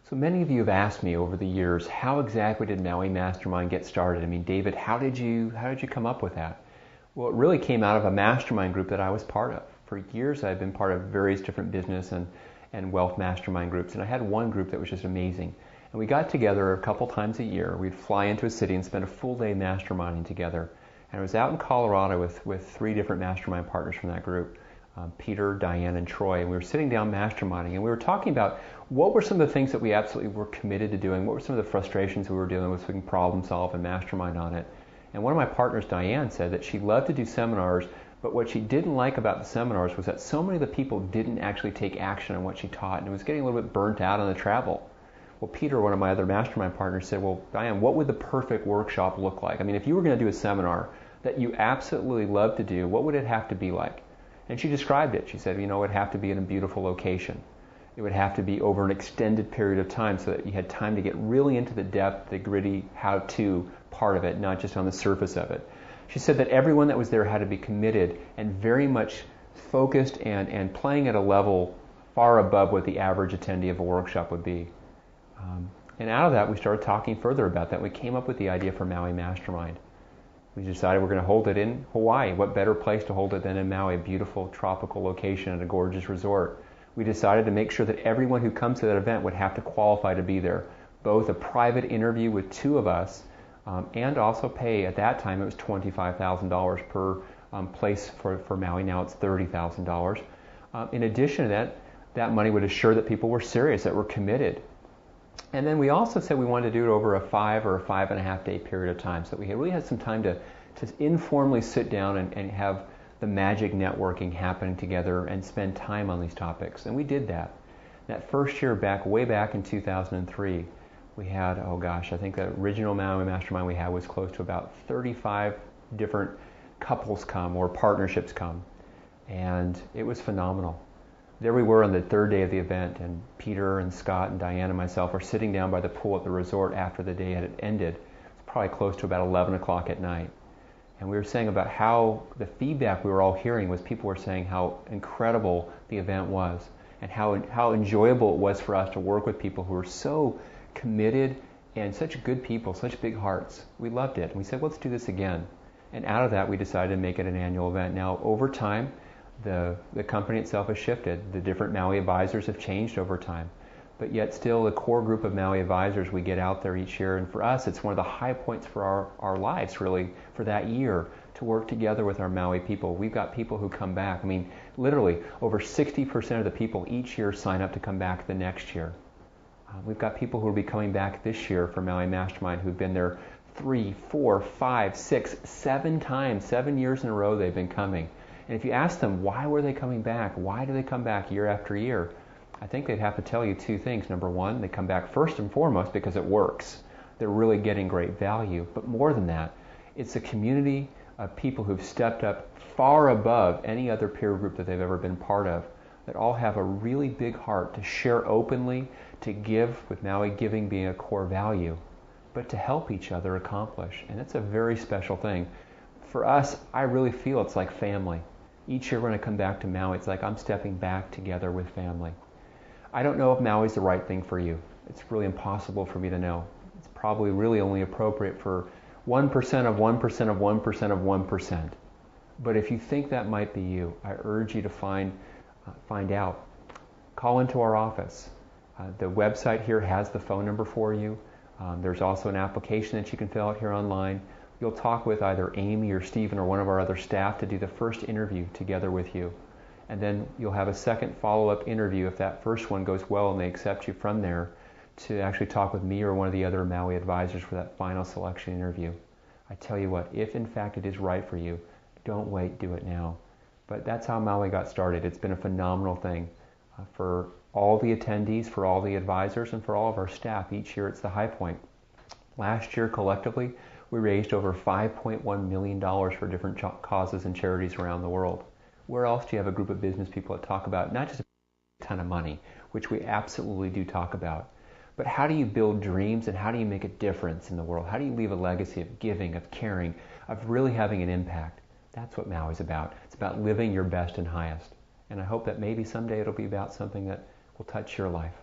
So many of you have asked me over the years, how exactly did Maui Mastermind get started? I mean, David, how did you come up with that? Well, it really came out of a mastermind group that I was part of. For years, I've been part of various different business and wealth mastermind groups, and I had one group that was just amazing. And we got together a couple times a year. We'd fly into a city and spend a full day masterminding together. And I was out in Colorado with 3 different mastermind partners from that group. Peter, Diane, and Troy, and we were sitting down masterminding, and we were talking about what were some of the things that we absolutely were committed to doing, what were some of the frustrations we were dealing with so we can problem solve and mastermind on it. And one of my partners, Diane, said that she loved to do seminars, but what she didn't like about the seminars was that so many of the people didn't actually take action on what she taught, and it was getting a little bit burnt out on the travel. Well, Peter, one of my other mastermind partners, said, well, Diane, what would the perfect workshop look like? I mean, if you were going to do a seminar that you absolutely love to do, what would it have to be like? And she described it. She said, it would have to be in a beautiful location. It would have to be over an extended period of time so that you had time to get really into the depth, the gritty how-to part of it, not just on the surface of it. She said that everyone that was there had to be committed and very much focused and playing at a level far above what the average attendee of a workshop would be. And out of that, we started talking further about that. We came up with the idea for Maui Mastermind. We decided we're going to hold it in Hawaii. What better place to hold it than in Maui, a beautiful tropical location at a gorgeous resort. We decided to make sure that everyone who comes to that event would have to qualify to be there. Both a private interview with 2 of us and also pay, at that time it was $25,000 per place for Maui. Now it's $30,000. In addition to that, that money would assure that people were serious, that were committed. And then we also said we wanted to do it over a 5 or a 5.5 day period of time, so that we really had some time to informally sit down and have the magic networking happening together and spend time on these topics. And we did that. That first year way back in 2003, we had, I think the original Maui Mastermind we had was close to about 35 different couples come or partnerships come. And it was phenomenal. There we were on the 3rd day of the event, and Peter and Scott and Diane and myself are sitting down by the pool at the resort after the day had ended. It's probably close to about 11 o'clock at night. And we were saying about how the feedback we were all hearing was people were saying how incredible the event was and how enjoyable it was for us to work with people who were so committed and such good people, such big hearts. We loved it. And we said, let's do this again. And out of that, we decided to make it an annual event. Now, over time, the company itself has shifted. The different Maui advisors have changed over time. But yet still the core group of Maui advisors, we get out there each year. And for us, it's one of the high points for our lives, really, for that year, to work together with our Maui people. We've got people who come back. I mean, literally, over 60% of the people each year sign up to come back the next year. We've got people who will be coming back this year for Maui Mastermind who've been there 3, 4, 5, 6, 7 times, 7 years in a row they've been coming. And if you ask them, why were they coming back? Why do they come back year after year? I think they'd have to tell you 2 things. Number one, they come back first and foremost because it works. They're really getting great value. But more than that, it's a community of people who've stepped up far above any other peer group that they've ever been part of, that all have a really big heart to share openly, to give, with Maui giving being a core value, but to help each other accomplish. And it's a very special thing. For us, I really feel it's like family. Each year when I come back to Maui, it's like I'm stepping back together with family. I don't know if Maui's the right thing for you. It's really impossible for me to know. It's probably really only appropriate for 1% of 1% of 1% of 1%. But if you think that might be you, I urge you to find out. Call into our office. The website here has the phone number for you. There's also an application that you can fill out here online. You'll talk with either Amy or Stephen or one of our other staff to do the first interview together with you. And then you'll have a second follow-up interview if that first one goes well and they accept you from there, to actually talk with me or one of the other Maui advisors for that final selection interview. I tell you what, if in fact it is right for you, don't wait, do it now. But that's how Maui got started. It's been a phenomenal thing for all the attendees, for all the advisors, and for all of our staff. Each year it's the high point. Last year collectively, we raised over $5.1 million for different causes and charities around the world. Where else do you have a group of business people that talk about not just a ton of money, which we absolutely do talk about, but how do you build dreams and how do you make a difference in the world? How do you leave a legacy of giving, of caring, of really having an impact? That's what Maui's about. It's about living your best and highest. And I hope that maybe someday it'll be about something that will touch your life.